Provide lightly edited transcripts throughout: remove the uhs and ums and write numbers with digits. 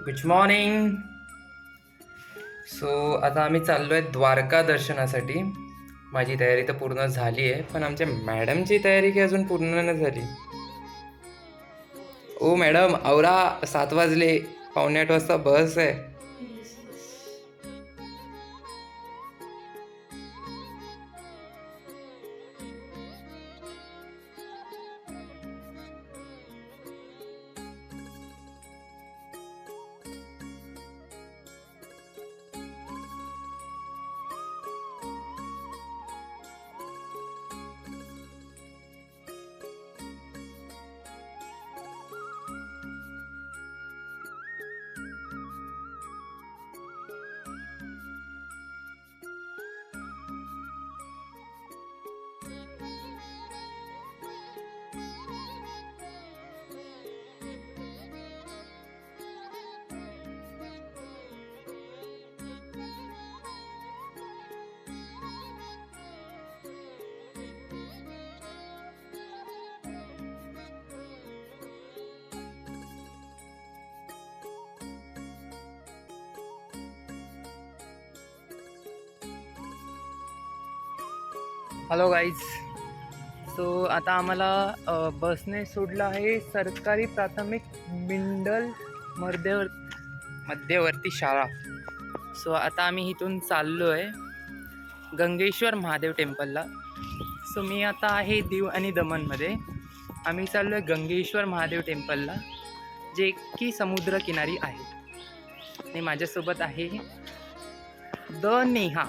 Good morning. आता आम्ही चाललो आहे द्वारका दर्शनासाठी. माझी तयारी तर पूर्ण झाली आहे, पण आमच्या मॅडमची तयारी काही अजून पूर्ण नाही झाली. ओ मॅडम, आवरा, 7 वाजले, 7:45 वाजता बस आहे. Hello guys. आता आम्हाला बसने सोडलं आहे सरकारी प्राथमिक मिंडल मध्यवर्ती शाळा. आता आम्ही इथून चाललो आहे गंगेश्वर महादेव टेम्पलला. मी आता आहे दीव आणि दमनमध्ये. आम्ही चाललो आहे गंगेश्वर महादेव टेम्पलला, जे की समुद्रकिनारी आहे. आणि माझ्यासोबत आहे द नेहा.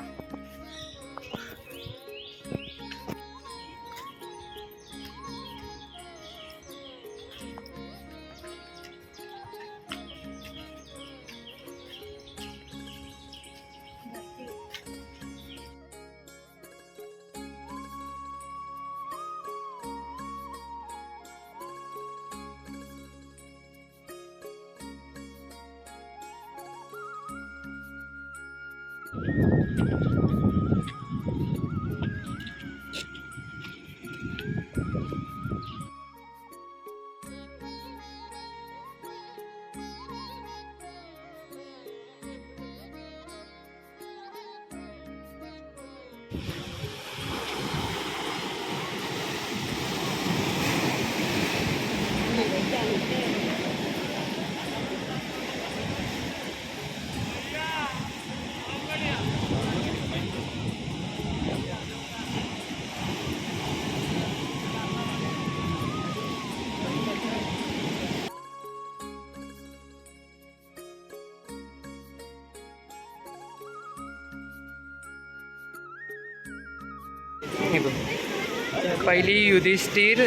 पहिली युधिष्ठिर,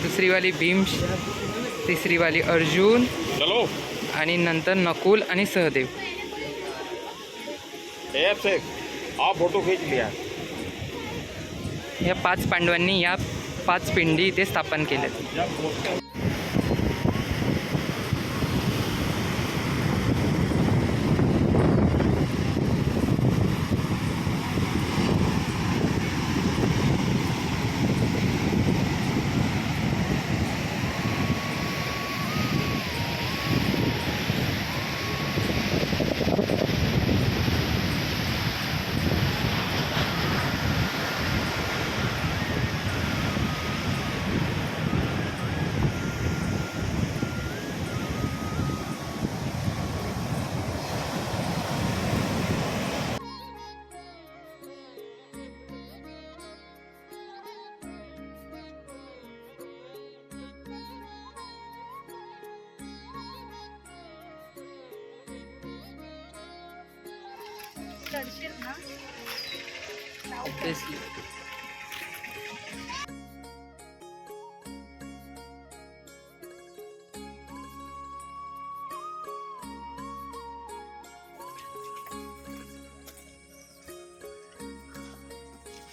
दुसरीवाली भीम, तिसरीवाली अर्जुन, चलो आणि नंतर नकुल आणि सहदेव. से हा फोटो खींच लिया. या 5 पांडवांनी या 5 पिंडी इथे स्थापन केल्या.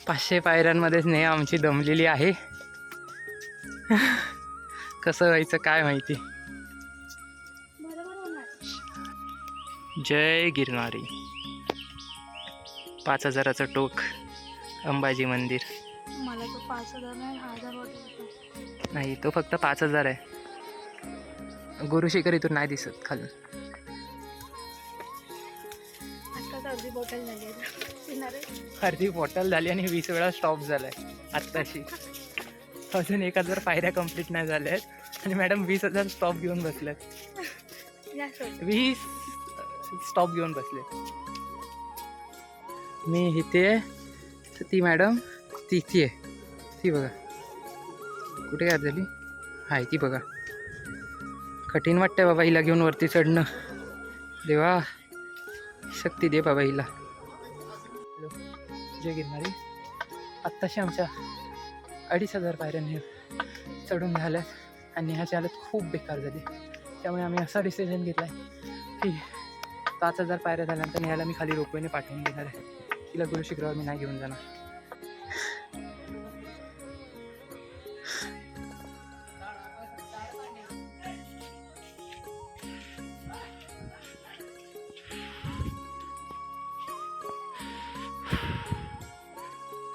पाचशे पायऱ्यांमध्येच नाही आमची दमलेली आहे. कसं व्हायचं काय माहिती. जय गिरनारी. 5000चं टोक, अंबाजी मंदिर. मला तो 5000 नाही 1000 वाटत. नाही, तो फक्त 5000 आहे. गुरुशिखर इथून नाही दिसत खालून. अर्धी बॉटल झाली आहे पिणार आहे. अर्धी बॉटल झाली आणि 20 वेळा स्टॉप झालाय आत्ताशी. अजून 1000 पायऱ्या कंप्लीट नाही झाल्या आहेत आणि मॅडम 20,000 स्टॉप घेऊन बसल्यात. या सोड. 20 स्टॉप घेऊन बसले. मी इथे आहे तर ती मॅडम तिथे आहे. ती बघा कुठे काय झाली. हाय ती बघा. कठीण वाटतंय बाबा हिला घेऊन वरती चढणं. देवा शक्ती दे बाबा हिला. हॅलो जय गिरणारी. आत्ताशी आमच्या 2,500 पायऱ्यांनी चढून झाल्यात आणि ह्याची हालत खूप बेकार झाली. त्यामुळे आम्ही असा डिसिजन घेतला आहे की 5,000 पायऱ्या झाल्यानंतर ह्याला मी खाली रोपवेने पाठवून देणार आहे. तिला गुरु शिखरावर मी नाही घेऊन जाणार.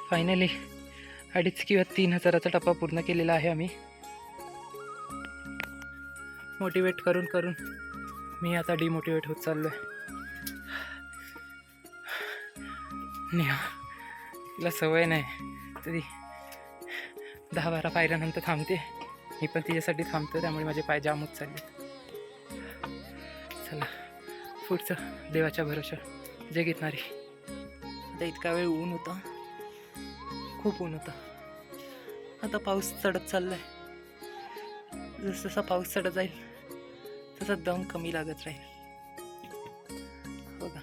फायनली 2,500 किंवा 3,000चा टप्पा पूर्ण केलेला आहे आम्ही. मोटिवेट करून करून मी आता डिमोटिवेट होत चाललो आहे. नेहा तिला सवय नाही तरी 10-12 पायऱ्यानंतर थांबते. मी पण तिच्यासाठी थांबतो त्यामुळे माझे पाय जाम होत चालले. चला पुढचं देवाच्या भरोशा. जय गिरणारी. आता इतका वेळ ऊन होता, खूप ऊन होता. आता पाऊस चढत चाललाय. जसं जसा पाऊस चढत जाईल तसा दम कमी लागत राहील. बघा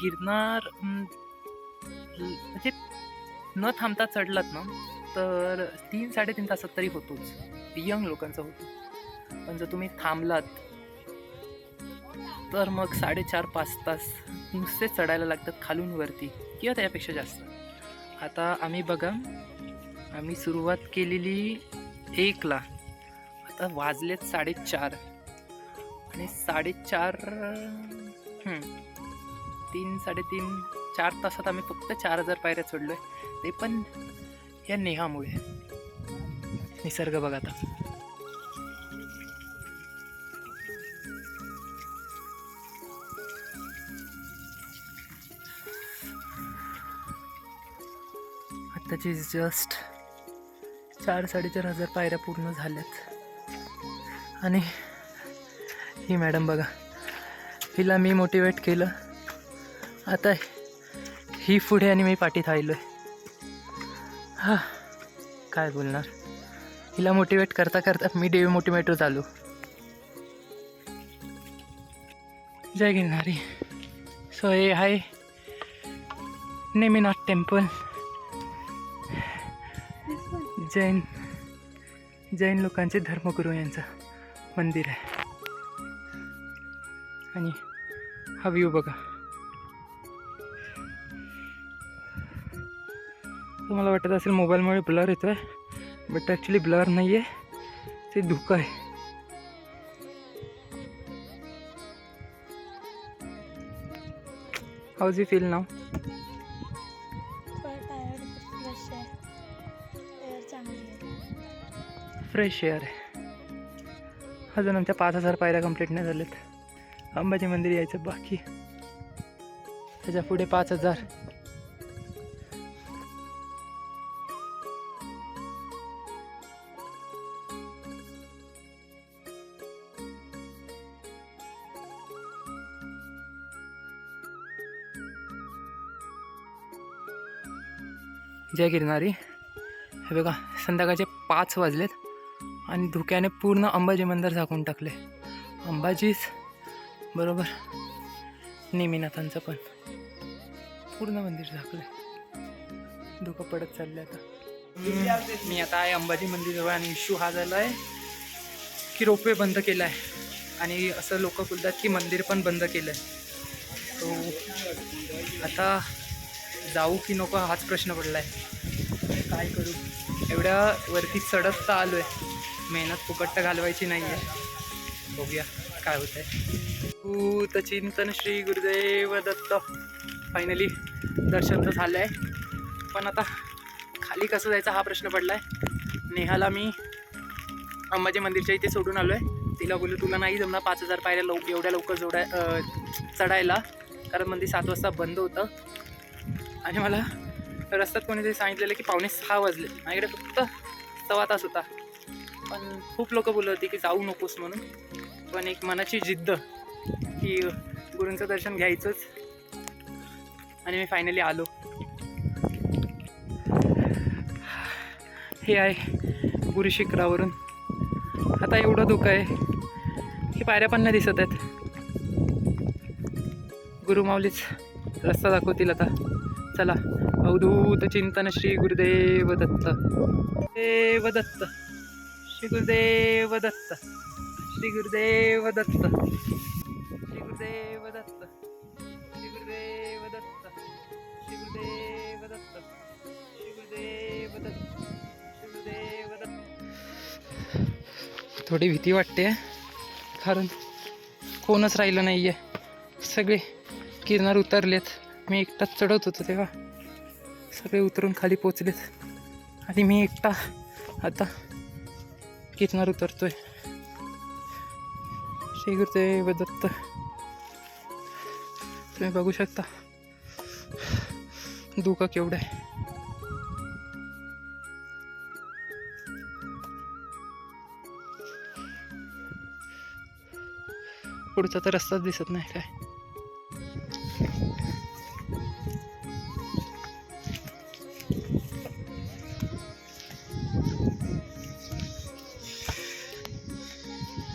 गिरनार म्हणजे न थांबता चढलात ना तर 3-3.5 तासात तरी होतोच. यंग लोकांचा होतो. पण जर तुम्ही थांबलात तर मग 4.5-5 तास नुसते चढायला लागतात खालून वरती किंवा त्यापेक्षा जास्त. आता आम्ही बघा आम्ही सुरुवात केलेली 1ला. आता वाजलेत 4:30 आणि 4:30 3-4 तासात आम्ही फक्त 4,000 पायऱ्या चढलोय. ते पण या नेहामुळे. निसर्ग बघा आता. आत्ताची जस्ट 4-4,500 पायऱ्या पूर्ण झाल्यात. आणि ही मॅडम बघा, हिला मी मोटिवेट केलं. आता ही पुढे आणि मी पाठीत राहिलोय. हा काय बोलणार. हिला मोटिवेट करता करता मी डिमोटिवेट झालो. जय गिरणारी. सो हे आहे नेमिनाथ टेम्पल. जैन लोकांचे धर्मगुरू यांचं मंदिर आहे. आणि हा व्ह्यू बघा. तुम्हाला वाटत असेल मोबाईलमुळे ब्लर येतोय, बट ॲक्च्युली ब्लर नाही आहे, ते धुकं आहे. हाऊज यू फील नाव? थोडं टायर्ड, फ्रेश आहे. एअर चांगली आहे. फ्रेश एअर आहे. अजून आमच्या 5,000 पायऱ्या कंप्लीट नाही झाल्यात. अंबाजी मंदिर यायचं बाकी. त्याच्या पुढे 5,000. जय गिरणारी. हे बघा संध्याकाळचे 5 वाजलेत आणि धुक्याने पूर्ण अंबाजी मंदिर झाकून टाकले. अंबाजीच बरोबर नेमिनाथांचं पण पूर्ण मंदिर झाकलं. धुकं पडत चाललं आता. मी आता आहे अंबाजी मंदिरजवळ आणि इश्यू हा झाला आहे की रोपवे बंद केला आहे. आणि असं लोक बोलतात की मंदिर पण बंद केलं आहे. तो आता जाऊ की नको हाच प्रश्न पडला आहे. काय करू. एवढ्या वरती चढत तर आलो आहे. मेहनत फुकट तर घालवायची नाही आहे. बघूया. काय होतंय. भूत चिंतन श्री गुरुदेव दत्त. फायनली दर्शन तर झालं आहे, पण आता खाली कसं जायचं हा प्रश्न पडला आहे. नेहाला मी अंबाजी मंदिरच्या इथे सोडून आलो आहे. तिला बोललो तुला नाही जमणार 5000 पायऱ्या एवढ्या लवकर चढायला, कारण मंदिर 7 वाजता बंद होतं. आणि मला रस्त्यात कोणीतरी सांगितलेलं की 5:45 वाजले. माझ्याकडे फक्त 1.25 तास होता. पण खूप लोक बोलत होती की जाऊ नकोस म्हणून, पण एक मनाची जिद्द की गुरूंचं दर्शन घ्यायचंच. आणि मी फायनली आलो. हे आहे गुरु शिखरावरून. आता एवढं धुकं आहे की पायऱ्या पण नाही दिसत आहेत. गुरुमाऊलीच रस्ता दाखवतील आता. चला. अवधूत चिंतन श्री गुरुदेव दत्त. देव दत्त. श्री गुरुदेव दत्त. श्री गुरुदेव दत्त. श्री गुरुदेव दत्त. श्री गुरुदेव दत्त. श्री गुरुदेव दत्त. श्री गुरुदेव दत्त. श्री गुरुदेव दत्त. थोडी भीती वाटते कारण कोणच राहिलं नाही आहे. सगळे किरणार उतरलेत. मी एकटाच चढत होतो तेव्हा सगळे उतरून खाली पोचलेत आणि मी एकटा आता किरणार उतरतोय. श्री गुरुदेव दत्त. तुम्ही बघू शकता धुकं केवढं आहे. पुढचा तर रस्ताच दिसत नाही काय.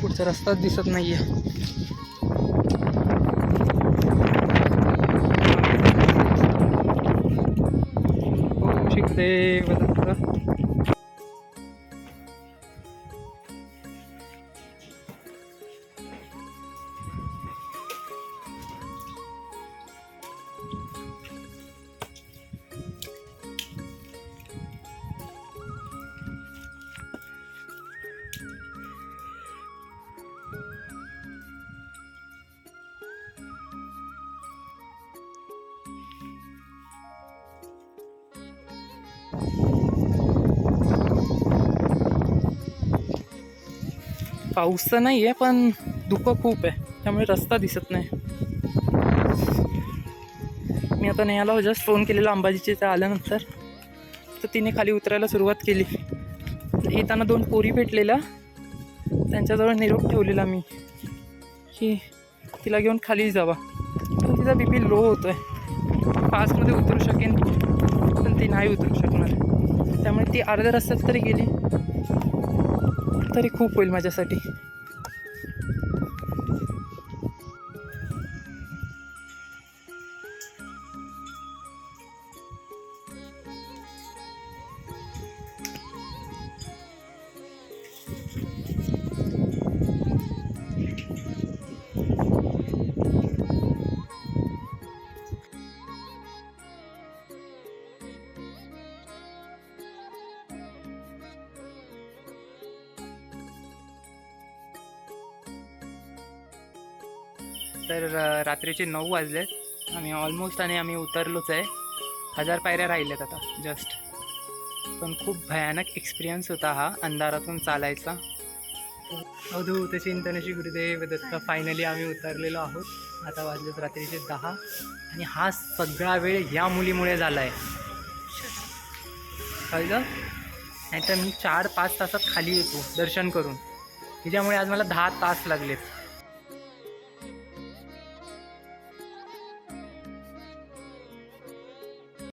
पुढचा रस्ताच दिसत नाहीये. ओम श्री गुरुदेव दत्त. पाऊस तर नाही आहे पण धुकं खूप आहे त्यामुळे रस्ता दिसत नाही. मी आता नेहाला जस्ट फोन केलेला अंबाजीच्या इथे आल्यानंतर, तर तिने खाली उतरायला सुरुवात केली. येताना 2 पोरी भेटलेल्या, त्यांच्याजवळ निरोप ठेवलेला मी की तिला घेऊन खाली जावा. पण तिचा BP लो होतो आहे. फास्टमध्ये उतरू शकेन पण ती नाही उतरू शकणार. त्यामुळे ती अर्ध्या रस्त्यात तरी गेली तरी खूप होईल माझ्यासाठी. तर रात्रीचे 9 वाजलेत. आम्ही ऑलमोस्ट आम्ही उतरलोच आहे. 1000 पायऱ्या राहिल्यात आता जस्ट. पण खूप भयानक एक्सपिरियन्स होता हा अंधारातून चालायचा. अवधूत चिंतन श्री गुरुदेव दत्त. फायनली आम्ही उतरलेलो आहोत. आता वाजलेत रात्रीचे 10 आणि हा सगळा वेळ ह्या मुलीमुळे झाला आहे. कळलं? नाहीतर मी 4-5 तासात खाली येतो दर्शन करून. हिच्यामुळे आज मला 10 तास लागलेत.